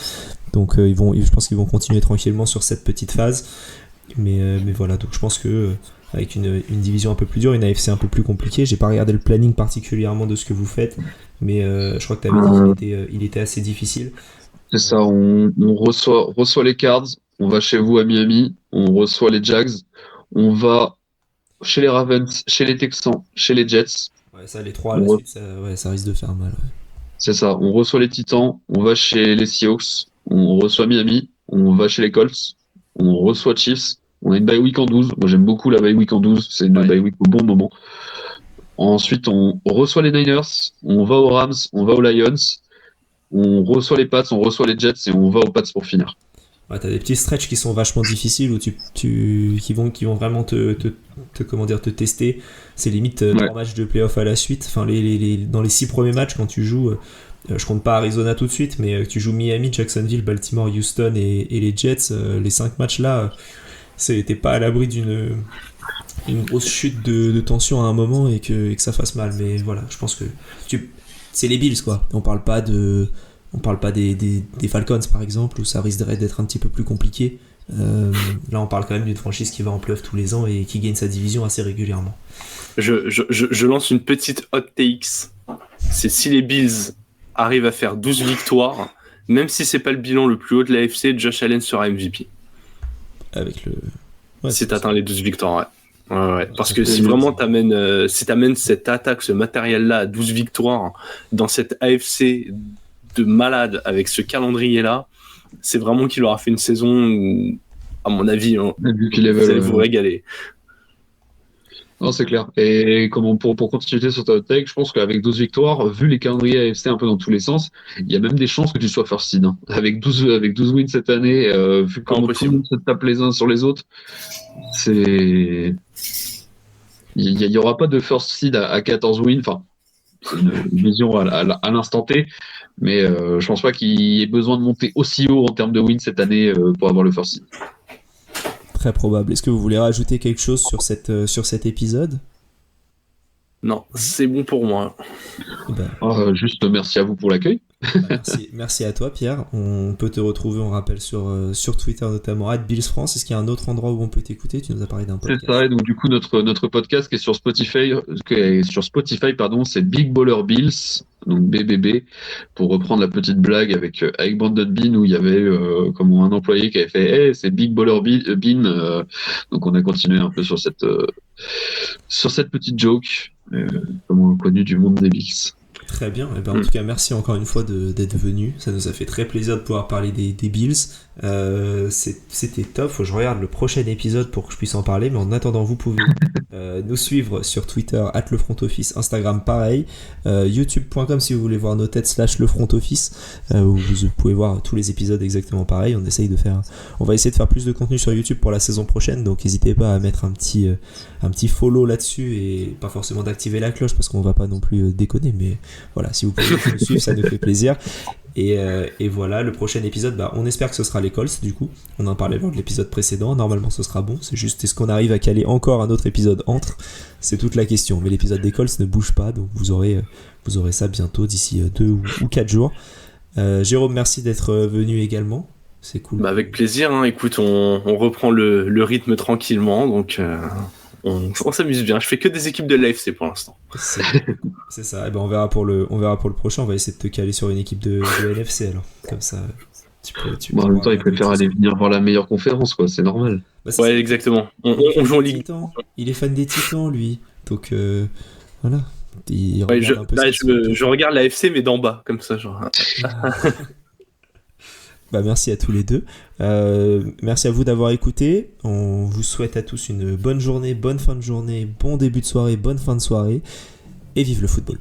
Donc je pense qu'ils vont continuer tranquillement sur cette petite phase. Mais voilà, donc je pense que avec une division un peu plus dure, une AFC un peu plus compliquée, j'ai pas regardé le planning particulièrement de ce que vous faites, mais je crois que tu avais dit qu'il était assez difficile. C'est ça, on reçoit les Cards, on va chez vous à Miami, on reçoit les Jags, on va chez les Ravens, chez les Texans, chez les Jets. Ouais, ça, les trois à la suite, ça risque de faire mal. Ouais. C'est ça, on reçoit les Titans, on va chez les Seahawks, on reçoit Miami, on va chez les Colts, on reçoit Chiefs, on a une bye week en 12. Moi, j'aime beaucoup la bye week en 12, c'est une bye week au bon moment. Ensuite, on reçoit les Niners, on va aux Rams, on va aux Lions, on reçoit les Pats, on reçoit les Jets et on va aux Pats pour finir. Ouais, t'as des petits stretches qui sont vachement difficiles où qui vont vraiment te tester. C'est limite 3 matchs de playoff à la suite. Enfin, dans les 6 premiers matchs, quand tu joues, je compte pas Arizona tout de suite, mais tu joues Miami, Jacksonville, Baltimore, Houston et les Jets, les 5 matchs là, t'es pas à l'abri d'une grosse chute de tension à un moment et que ça fasse mal. Mais voilà, je pense que c'est les Bills, quoi. On parle pas des Falcons par exemple, où ça risquerait d'être un petit peu plus compliqué. Là on parle quand même d'une franchise qui va en playoff tous les ans et qui gagne sa division assez régulièrement. Je lance une petite hot takes. C'est si les Bills arrivent à faire 12 victoires, même si c'est pas le bilan le plus haut de la AFC, Josh Allen sera MVP. Si t'atteins les 12 victoires, ouais. Parce que si vraiment t'amènes cette attaque, ce matériel-là à 12 victoires dans cette AFC de malade avec ce calendrier-là, c'est vraiment qu'il aura fait une saison où, à mon avis, vous allez vous régaler. Non, c'est clair. Et pour continuer sur ta take, je pense qu'avec 12 victoires, vu les calendriers AFC un peu dans tous les sens, il y a même des chances que tu sois first seed, hein. Avec 12 wins cette année, vu Pas comment tout le impossible. monde se tape les uns sur les autres, c'est il y aura pas de first seed à 14 wins. Enfin, c'est une vision à l'instant T, mais je pense pas qu'il y ait besoin de monter aussi haut en termes de wins cette année pour avoir le first seed. Très probable. Est-ce que vous voulez rajouter quelque chose sur cet épisode? Non, c'est bon pour moi. Ben, Juste merci à vous pour l'accueil. merci à toi, Pierre. On peut te retrouver, on rappelle, sur Twitter notamment, @BillsFrance. Est-ce qu'il y a un autre endroit où on peut t'écouter? Tu nous as parlé d'un podcast. C'est ça, et donc du coup notre podcast qui est sur Spotify, pardon, c'est Big Baller Bills, donc BBB, pour reprendre la petite blague avec Brandon Bean où il y avait comme un employé qui avait fait hey, c'est Big Baller Bean, donc on a continué un peu sur cette petite joke, comme connu du monde des Bills. Très bien. Et ben, en tout cas, merci encore une fois d'être venu. Ça nous a fait très plaisir de pouvoir parler des Bills. C'était top. Faut que je regarde le prochain épisode pour que je puisse en parler. Mais en attendant, vous pouvez nous suivre sur Twitter @lefrontoffice, Instagram pareil, youtube.com si vous voulez voir nos têtes /lefrontoffice, où vous pouvez voir tous les épisodes exactement pareil. On va essayer de faire plus de contenu sur YouTube pour la saison prochaine. Donc n'hésitez pas à mettre un petit follow là-dessus et pas forcément d'activer la cloche parce qu'on va pas non plus déconner, mais voilà, si vous pouvez nous suivre, ça nous fait plaisir. Et voilà, le prochain épisode, on espère que ce sera les Colts, du coup. On en parlait lors de l'épisode précédent. Normalement, ce sera bon. C'est juste, est-ce qu'on arrive à caler encore un autre épisode entre? C'est toute la question. Mais l'épisode des Colts ne bouge pas, donc vous aurez ça bientôt, d'ici 2 ou 4 jours. Jérôme, merci d'être venu également. C'est cool. Avec plaisir, hein. Écoute, on reprend le rythme tranquillement, donc on s'amuse bien. Je fais que des équipes de l'AFC pour l'instant. C'est ça. Et on verra pour le prochain. On va essayer de te caler sur une équipe de NFC alors. Comme ça, en même temps, il préfère aller venir voir la meilleure conférence, quoi. C'est normal. Ouais, exactement. On joue en Ligue. Il est fan des Titans, lui. Donc voilà. Je regarde l'AFC mais d'en bas, comme ça, genre. Merci à tous les deux. Merci à vous d'avoir écouté. On vous souhaite à tous une bonne journée, bonne fin de journée, bon début de soirée, bonne fin de soirée. Et vive le football.